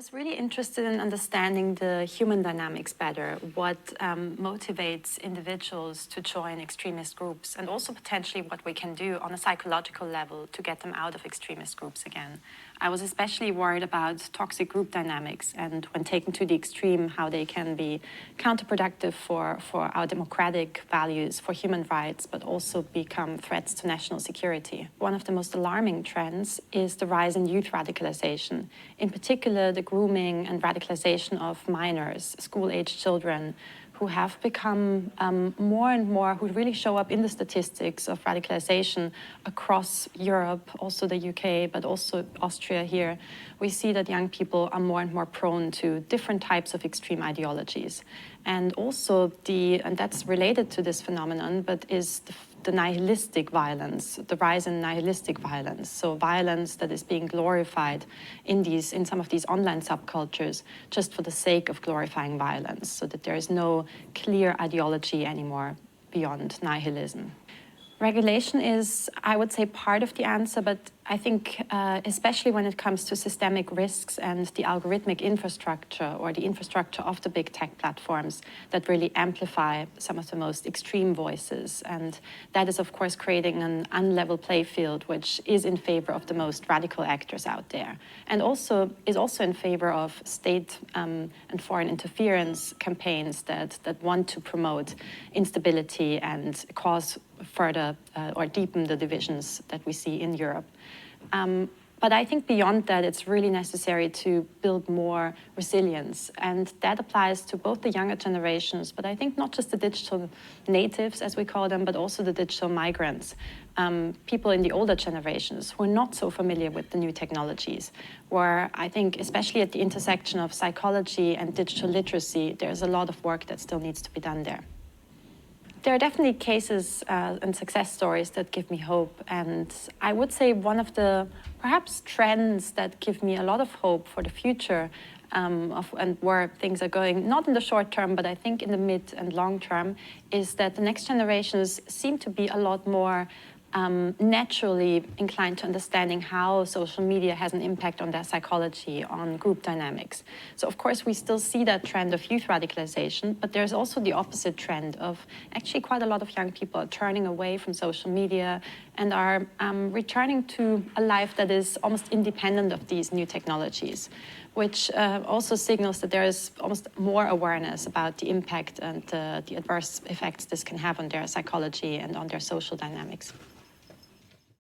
was really interested in understanding the human dynamics better, what motivates individuals to join extremist groups, and also potentially what we can do on a psychological level to get them out of extremist groups again. I was especially worried about toxic group dynamics and, when taken to the extreme, how they can be counterproductive for our democratic values, for human rights, but also become threats to national security. One of the most alarming trends is the rise in youth radicalization, in particular the grooming and radicalization of minors, school-aged children, who have become more and more, who really show up in the statistics of radicalization across Europe, also the UK, but also Austria here. We see that young people are more and more prone to different types of extreme ideologies. And also and that's related to this phenomenon, but is the nihilistic violence, the rise in nihilistic violence. So violence that is being glorified in some of these online subcultures just for the sake of glorifying violence, so that there is no clear ideology anymore beyond nihilism. Regulation is, I would say, part of the answer, but I think especially when it comes to systemic risks and the algorithmic infrastructure or the infrastructure of the big tech platforms that really amplify some of the most extreme voices. And that is, of course, creating an unlevel playing field, which is in favor of the most radical actors out there. And is also in favor of state and foreign interference campaigns that want to promote instability and cause further or deepen the divisions that we see in Europe. But I think beyond that, it's really necessary to build more resilience. And that applies to both the younger generations, but I think not just the digital natives, as we call them, but also the digital migrants. People in the older generations who are not so familiar with the new technologies, where I think, especially at the intersection of psychology and digital literacy, there's a lot of work that still needs to be done there. There are definitely cases and success stories that give me hope. And I would say one of the perhaps trends that give me a lot of hope for the future and where things are going, not in the short term, but I think in the mid and long term, is that the next generations seem to be a lot more naturally inclined to understanding how social media has an impact on their psychology, on group dynamics. So of course we still see that trend of youth radicalization, but there's also the opposite trend of actually quite a lot of young people are turning away from social media and are returning to a life that is almost independent of these new technologies, which also signals that there is almost more awareness about the impact and the adverse effects this can have on their psychology and on their social dynamics.